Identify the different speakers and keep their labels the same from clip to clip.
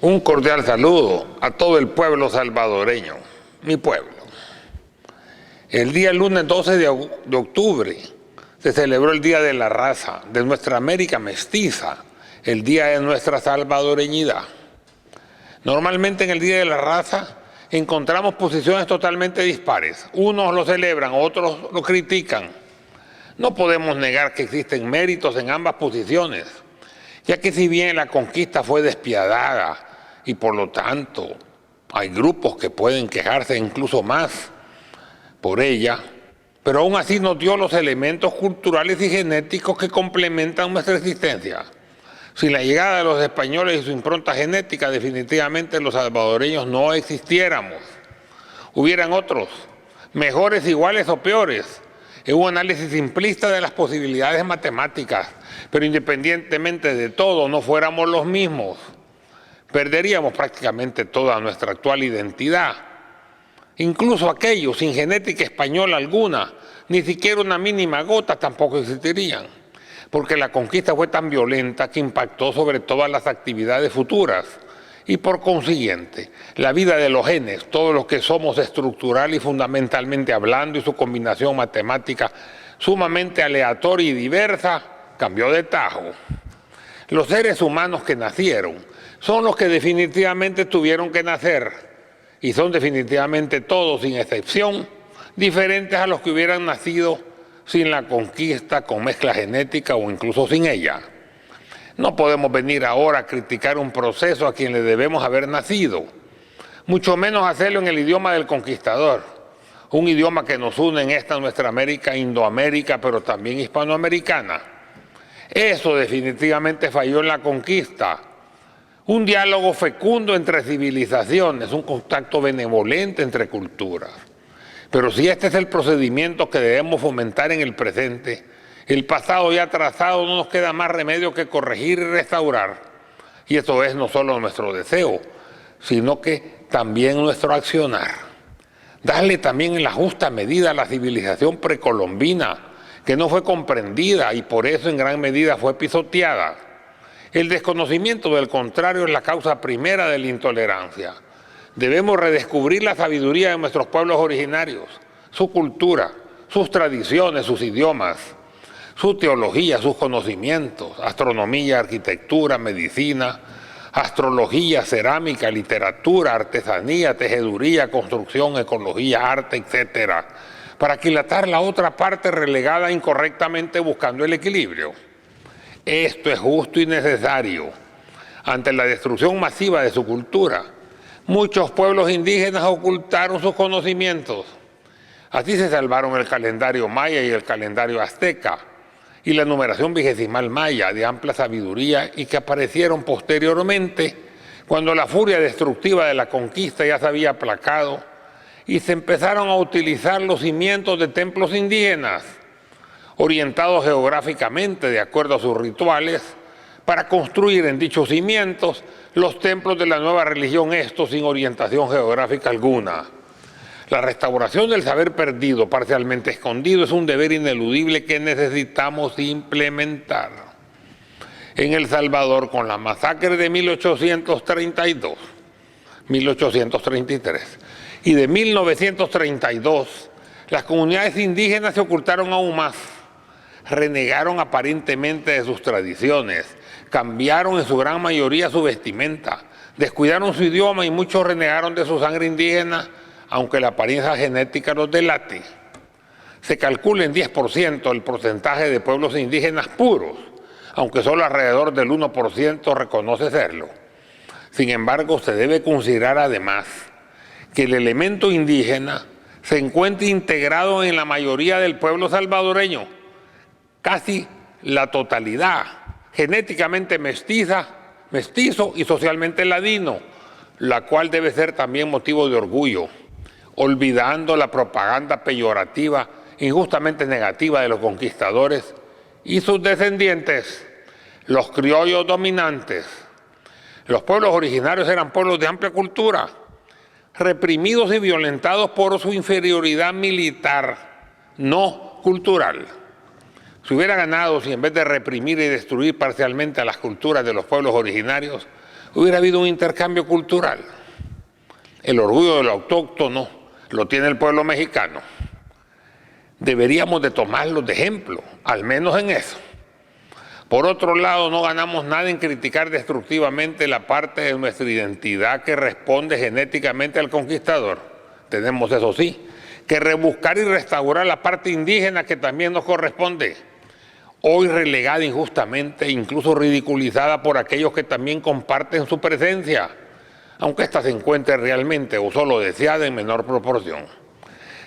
Speaker 1: Un cordial saludo a todo el pueblo salvadoreño, mi pueblo. El día lunes 12 de octubre se celebró el Día de la Raza, de nuestra América mestiza, el Día de nuestra salvadoreñidad. Normalmente en el Día de la Raza encontramos posiciones totalmente dispares. Unos lo celebran, otros lo critican. No podemos negar que existen méritos en ambas posiciones, ya que si bien la conquista fue despiadada y por lo tanto hay grupos que pueden quejarse incluso más por ella, pero aún así nos dio los elementos culturales y genéticos que complementan nuestra existencia. Sin la llegada de los españoles y su impronta genética, definitivamente los salvadoreños no existiéramos. Hubieran otros, mejores, iguales o peores, en un análisis simplista de las posibilidades matemáticas, pero independientemente de todo, no fuéramos los mismos. Perderíamos prácticamente toda nuestra actual identidad. Incluso aquellos sin genética española alguna, ni siquiera una mínima gota, tampoco existirían, porque la conquista fue tan violenta que impactó sobre todas las actividades futuras y por consiguiente la vida de los genes, todos los que somos estructural y fundamentalmente hablando, y su combinación matemática sumamente aleatoria y diversa, cambió de tajo. Los seres humanos que nacieron son los que definitivamente tuvieron que nacer, y son definitivamente todos, sin excepción, diferentes a los que hubieran nacido sin la conquista, con mezcla genética o incluso sin ella. No podemos venir ahora a criticar un proceso a quien le debemos haber nacido, mucho menos hacerlo en el idioma del conquistador, un idioma que nos une en esta nuestra América, Indoamérica, pero también hispanoamericana. Eso definitivamente falló en la conquista. Un diálogo fecundo entre civilizaciones, un contacto benevolente entre culturas. Pero si este es el procedimiento que debemos fomentar en el presente, el pasado ya trazado no nos queda más remedio que corregir y restaurar. Y eso es no solo nuestro deseo, sino que también nuestro accionar. Darle también en la justa medida a la civilización precolombina, que no fue comprendida y por eso en gran medida fue pisoteada. El desconocimiento del contrario es la causa primera de la intolerancia. Debemos redescubrir la sabiduría de nuestros pueblos originarios, su cultura, sus tradiciones, sus idiomas, su teología, sus conocimientos, astronomía, arquitectura, medicina, astrología, cerámica, literatura, artesanía, tejeduría, construcción, ecología, arte, etc., para aquilatar la otra parte relegada incorrectamente buscando el equilibrio. Esto es justo y necesario. Ante la destrucción masiva de su cultura, muchos pueblos indígenas ocultaron sus conocimientos. Así se salvaron el calendario maya y el calendario azteca, y la numeración vigesimal maya de amplia sabiduría y que aparecieron posteriormente cuando la furia destructiva de la conquista ya se había aplacado y se empezaron a utilizar los cimientos de templos indígenas, orientados geográficamente de acuerdo a sus rituales, para construir en dichos cimientos los templos de la nueva religión, esto sin orientación geográfica alguna. La restauración del saber perdido, parcialmente escondido, es un deber ineludible que necesitamos implementar. En El Salvador, con la masacre de 1832, 1833 y de 1932, las comunidades indígenas se ocultaron aún más. Renegaron aparentemente de sus tradiciones, cambiaron en su gran mayoría su vestimenta, descuidaron su idioma y muchos renegaron de su sangre indígena, aunque la apariencia genética los delate. Se calcula en 10% el porcentaje de pueblos indígenas puros, aunque solo alrededor del 1% reconoce serlo. Sin embargo, se debe considerar además que el elemento indígena se encuentra integrado en la mayoría del pueblo salvadoreño, casi la totalidad, genéticamente mestizo y socialmente ladino, la cual debe ser también motivo de orgullo, olvidando la propaganda peyorativa, injustamente negativa de los conquistadores y sus descendientes, los criollos dominantes. Los pueblos originarios eran pueblos de amplia cultura, reprimidos y violentados por su inferioridad militar, no cultural. Se hubiera ganado si en vez de reprimir y destruir parcialmente a las culturas de los pueblos originarios, hubiera habido un intercambio cultural. El orgullo de lo autóctono lo tiene el pueblo mexicano. Deberíamos de tomarlos de ejemplo, al menos en eso. Por otro lado, no ganamos nada en criticar destructivamente la parte de nuestra identidad que responde genéticamente al conquistador. Tenemos, eso sí, que rebuscar y restaurar la parte indígena que también nos corresponde, hoy relegada injustamente e incluso ridiculizada por aquellos que también comparten su presencia, aunque ésta se encuentre realmente o solo deseada en menor proporción.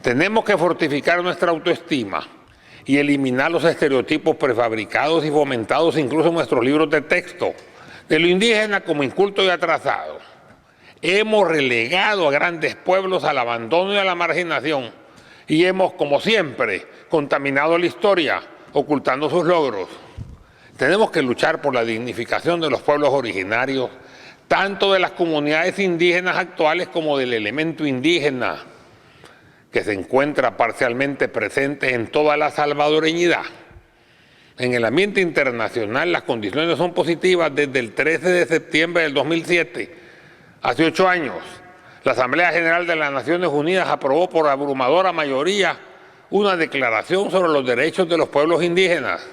Speaker 1: Tenemos que fortificar nuestra autoestima y eliminar los estereotipos prefabricados y fomentados incluso en nuestros libros de texto, de lo indígena como inculto y atrasado. Hemos relegado a grandes pueblos al abandono y a la marginación y hemos, como siempre, contaminado la historia, ocultando sus logros. Tenemos que luchar por la dignificación de los pueblos originarios, tanto de las comunidades indígenas actuales como del elemento indígena, que se encuentra parcialmente presente en toda la salvadoreñidad. En el ambiente internacional las condiciones son positivas desde el 13 de septiembre del 2007. Hace 8 años, la Asamblea General de las Naciones Unidas aprobó por abrumadora mayoría una declaración sobre los derechos de los pueblos indígenas,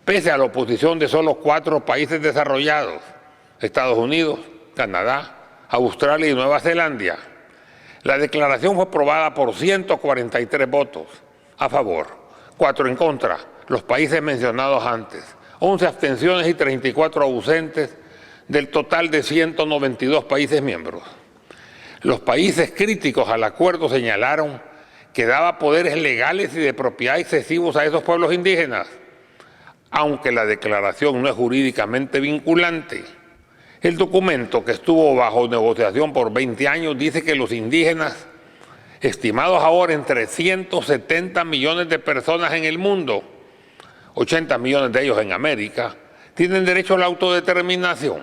Speaker 1: pese a la oposición de solo 4 países desarrollados: Estados Unidos, Canadá, Australia y Nueva Zelanda. La declaración fue aprobada por 143 votos a favor, 4 en contra, los países mencionados antes, 11 abstenciones y 34 ausentes del total de 192 países miembros. Los países críticos al acuerdo señalaron que daba poderes legales y de propiedad excesivos a esos pueblos indígenas, aunque la declaración no es jurídicamente vinculante. El documento, que estuvo bajo negociación por 20 años, dice que los indígenas, estimados ahora en 370 millones de personas en el mundo, 80 millones de ellos en América, tienen derecho a la autodeterminación.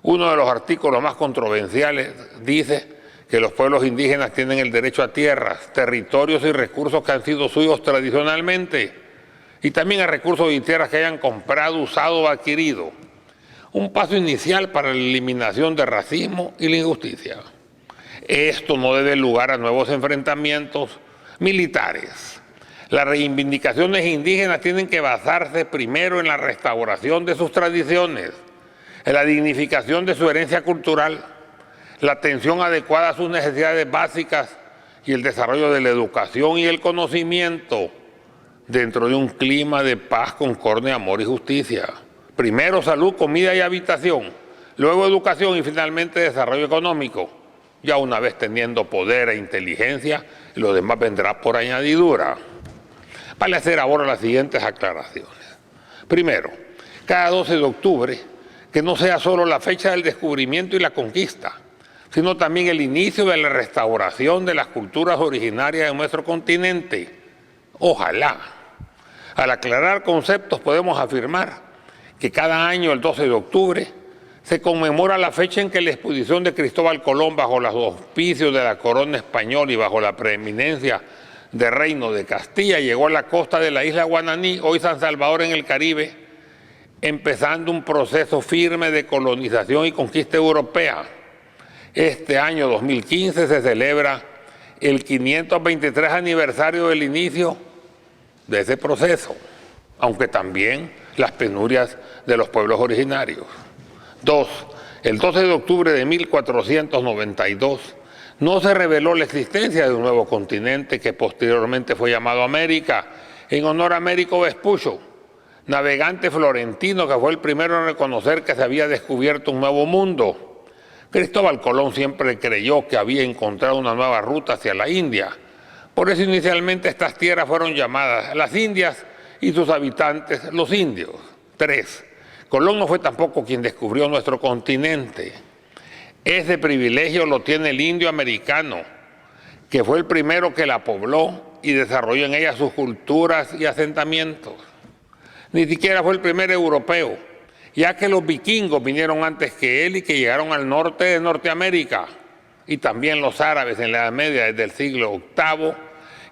Speaker 1: Uno de los artículos más controversiales dice que los pueblos indígenas tienen el derecho a tierras, territorios y recursos que han sido suyos tradicionalmente, y también a recursos y tierras que hayan comprado, usado o adquirido. Un paso inicial para la eliminación del racismo y la injusticia. Esto no debe lugar a nuevos enfrentamientos militares. Las reivindicaciones indígenas tienen que basarse primero en la restauración de sus tradiciones, en la dignificación de su herencia cultural, la atención adecuada a sus necesidades básicas y el desarrollo de la educación y el conocimiento dentro de un clima de paz, concordia, amor y justicia. Primero salud, comida y habitación, luego educación y finalmente desarrollo económico. Ya una vez teniendo poder e inteligencia, lo demás vendrá por añadidura. Vale hacer ahora las siguientes aclaraciones. Primero, cada 12 de octubre, que no sea solo la fecha del descubrimiento y la conquista, sino también el inicio de la restauración de las culturas originarias de nuestro continente. Ojalá. Al aclarar conceptos podemos afirmar que cada año, el 12 de octubre, se conmemora la fecha en que la expedición de Cristóbal Colón, bajo los auspicios de la corona española y bajo la preeminencia del Reino de Castilla, llegó a la costa de la isla Guananí, hoy San Salvador en el Caribe, empezando un proceso firme de colonización y conquista europea. Este año 2015 se celebra el 523 aniversario del inicio de ese proceso, aunque también las penurias de los pueblos originarios. 2. El 12 de octubre de 1492 no se reveló la existencia de un nuevo continente que posteriormente fue llamado América, en honor a Américo Vespucio, navegante florentino que fue el primero en reconocer que se había descubierto un nuevo mundo. Cristóbal Colón siempre creyó que había encontrado una nueva ruta hacia la India. Por eso inicialmente estas tierras fueron llamadas las Indias y sus habitantes los indios. 3. Colón no fue tampoco quien descubrió nuestro continente. Ese privilegio lo tiene el indio americano, que fue el primero que la pobló y desarrolló en ella sus culturas y asentamientos. Ni siquiera fue el primer europeo, ya que los vikingos vinieron antes que él y que llegaron al norte de Norteamérica, y también los árabes en la Edad Media desde el siglo VIII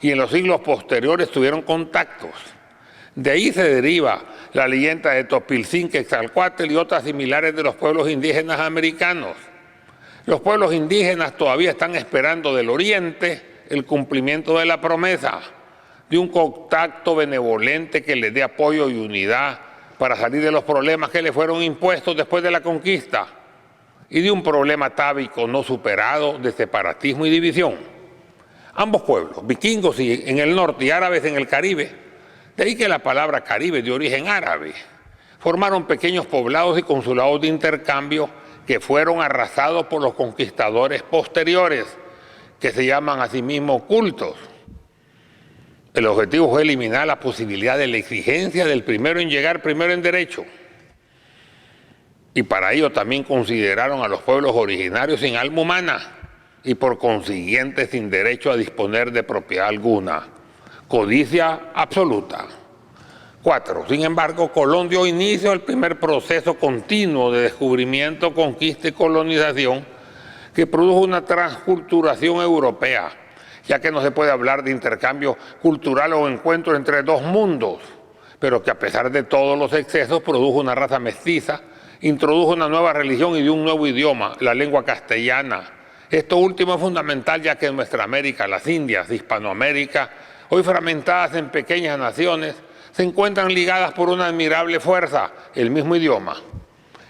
Speaker 1: y en los siglos posteriores tuvieron contactos. De ahí se deriva la leyenda de Topilzin, Quetzalcóatl y otras similares de los pueblos indígenas americanos. Los pueblos indígenas todavía están esperando del Oriente el cumplimiento de la promesa de un contacto benevolente que les dé apoyo y unidad para salir de los problemas que les fueron impuestos después de la conquista y de un problema atávico no superado de separatismo y división. Ambos pueblos, vikingos en el norte y árabes en el Caribe, de ahí que la palabra Caribe de origen árabe, formaron pequeños poblados y consulados de intercambio que fueron arrasados por los conquistadores posteriores, que se llaman a sí mismos cultos. El objetivo fue eliminar la posibilidad de la exigencia del primero en llegar, primero en derecho. Y para ello también consideraron a los pueblos originarios sin alma humana y por consiguiente sin derecho a disponer de propiedad alguna. Codicia absoluta. 4. Sin embargo, Colón dio inicio al primer proceso continuo de descubrimiento, conquista y colonización que produjo una transculturación europea, ya que no se puede hablar de intercambio cultural o encuentro entre dos mundos, pero que a pesar de todos los excesos produjo una raza mestiza, introdujo una nueva religión y un nuevo idioma, la lengua castellana. Esto último es fundamental, ya que en nuestra América, las Indias, Hispanoamérica, hoy fragmentadas en pequeñas naciones, se encuentran ligadas por una admirable fuerza, el mismo idioma.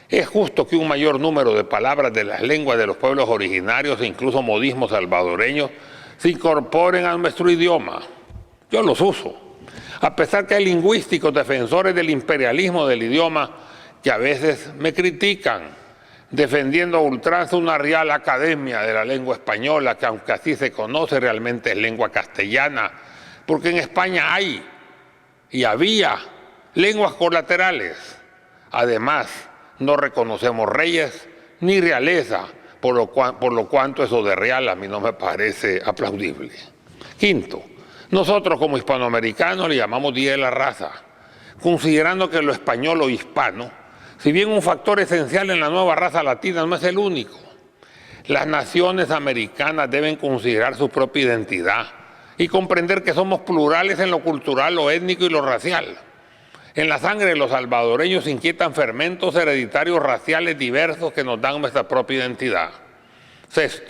Speaker 1: Es justo que un mayor número de palabras de las lenguas de los pueblos originarios e incluso modismos salvadoreños se incorporen a nuestro idioma. Yo los uso, a pesar que hay lingüísticos defensores del imperialismo del idioma que a veces me critican, defendiendo a ultranza una Real Academia de la Lengua Española, que aunque así se conoce realmente es lengua castellana, porque en España hay y había lenguas colaterales. Además, no reconocemos reyes ni realeza, por lo cuanto eso de real a mí no me parece aplaudible. 5. Nosotros como hispanoamericanos le llamamos Día de la Raza, considerando que lo español o hispano, si bien un factor esencial en la nueva raza latina, no es el único. Las naciones americanas deben considerar su propia identidad y comprender que somos plurales en lo cultural, lo étnico y lo racial. En la sangre de los salvadoreños inquietan fermentos hereditarios raciales diversos que nos dan nuestra propia identidad. 6.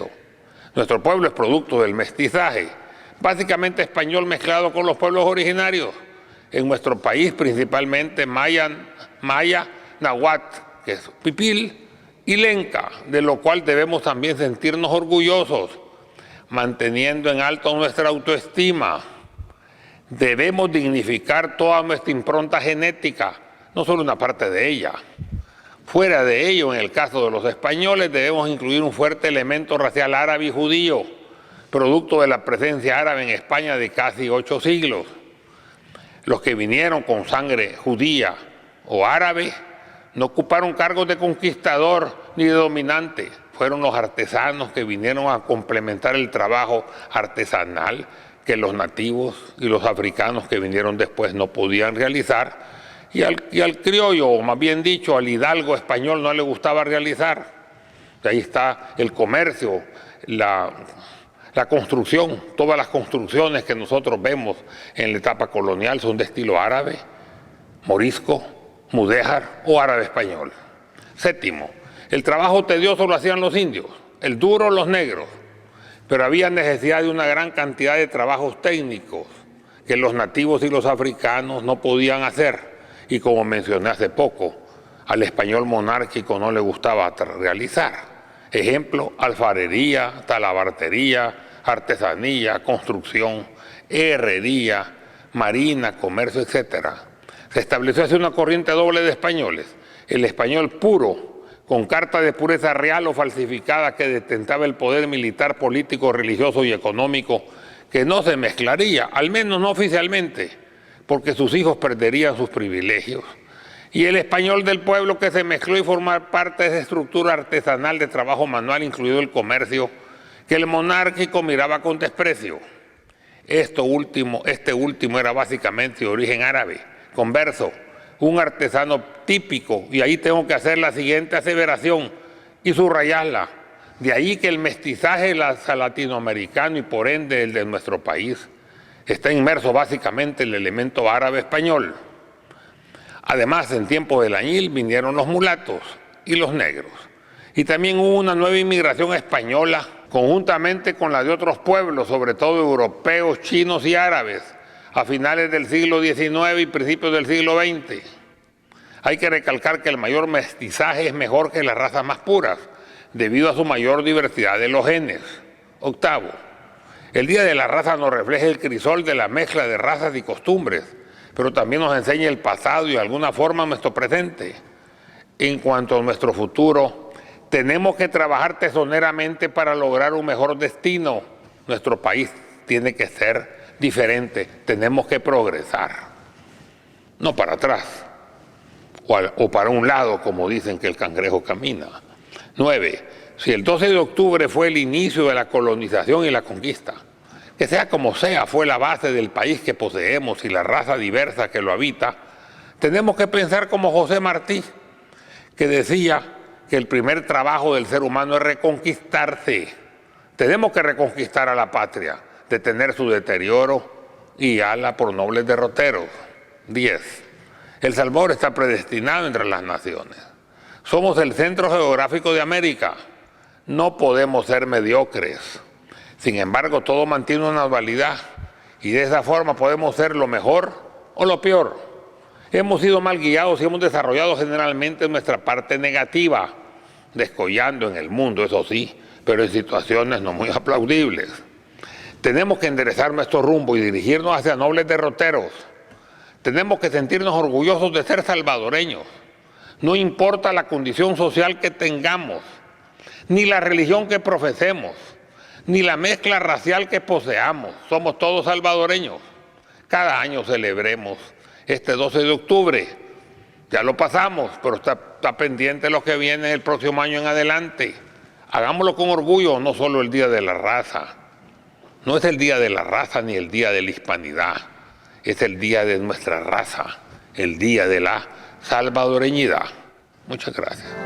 Speaker 1: Nuestro pueblo es producto del mestizaje, básicamente español mezclado con los pueblos originarios. En nuestro país principalmente maya, náhuatl, que es pipil, y lenca, de lo cual debemos también sentirnos orgullosos, manteniendo en alto nuestra autoestima. Debemos dignificar toda nuestra impronta genética, no solo una parte de ella. Fuera de ello, en el caso de los españoles, debemos incluir un fuerte elemento racial árabe y judío, producto de la presencia árabe en España de casi 8 siglos. Los que vinieron con sangre judía o árabe no ocuparon cargos de conquistador ni de dominante. Fueron los artesanos que vinieron a complementar el trabajo artesanal que los nativos y los africanos que vinieron después no podían realizar, y al criollo, o más bien dicho, al hidalgo español no le gustaba realizar. De ahí está el comercio, la construcción. Todas las construcciones que nosotros vemos en la etapa colonial son de estilo árabe, morisco, mudéjar o árabe español. 7. El trabajo tedioso lo hacían los indios, el duro los negros, pero había necesidad de una gran cantidad de trabajos técnicos que los nativos y los africanos no podían hacer, y como mencioné hace poco, al español monárquico no le gustaba realizar. Ejemplo, alfarería, talabartería, artesanía, construcción, herrería, marina, comercio, etc. Se estableció así una corriente doble de españoles, el español puro, con carta de pureza real o falsificada que detentaba el poder militar, político, religioso y económico, que no se mezclaría, al menos no oficialmente, porque sus hijos perderían sus privilegios. Y el español del pueblo que se mezcló y formó parte de esa estructura artesanal de trabajo manual, incluido el comercio, que el monárquico miraba con desprecio. Este último era básicamente de origen árabe, converso, un artesano típico, y ahí tengo que hacer la siguiente aseveración y subrayarla. De ahí que el mestizaje latinoamericano y por ende el de nuestro país está inmerso básicamente en el elemento árabe español. Además, en tiempos del añil vinieron los mulatos y los negros. Y también hubo una nueva inmigración española, conjuntamente con la de otros pueblos, sobre todo europeos, chinos y árabes, a finales del siglo XIX y principios del siglo XX. Hay que recalcar que el mayor mestizaje es mejor que las razas más puras, debido a su mayor diversidad de los genes. Octavo, el Día de la Raza nos refleja el crisol de la mezcla de razas y costumbres, pero también nos enseña el pasado y de alguna forma nuestro presente. En cuanto a nuestro futuro, tenemos que trabajar tesoneramente para lograr un mejor destino. Nuestro país tiene que ser diferente, tenemos que progresar, no para atrás o para un lado, como dicen que el cangrejo camina. 9. Si el 12 de octubre fue el inicio de la colonización y la conquista, que sea como sea, fue la base del país que poseemos y la raza diversa que lo habita, tenemos que pensar como José Martí, que decía que el primer trabajo del ser humano es reconquistarse. Tenemos que reconquistar a la patria, detener su deterioro y guiarla por nobles derroteros. 10. El Salvador está predestinado entre las naciones. Somos el centro geográfico de América. No podemos ser mediocres. Sin embargo, todo mantiene una dualidad y de esa forma podemos ser lo mejor o lo peor. Hemos sido mal guiados y hemos desarrollado generalmente nuestra parte negativa, descollando en el mundo, eso sí, pero en situaciones no muy aplaudibles. Tenemos que enderezar nuestro rumbo y dirigirnos hacia nobles derroteros. Tenemos que sentirnos orgullosos de ser salvadoreños. No importa la condición social que tengamos, ni la religión que profesemos, ni la mezcla racial que poseamos. Somos todos salvadoreños. Cada año celebremos este 12 de octubre. Ya lo pasamos, pero está pendiente lo que viene el próximo año en adelante. Hagámoslo con orgullo, no solo el Día de la Raza. No es el Día de la Raza ni el Día de la Hispanidad. Es el Día de nuestra raza, el Día de la salvadoreñidad. Muchas gracias.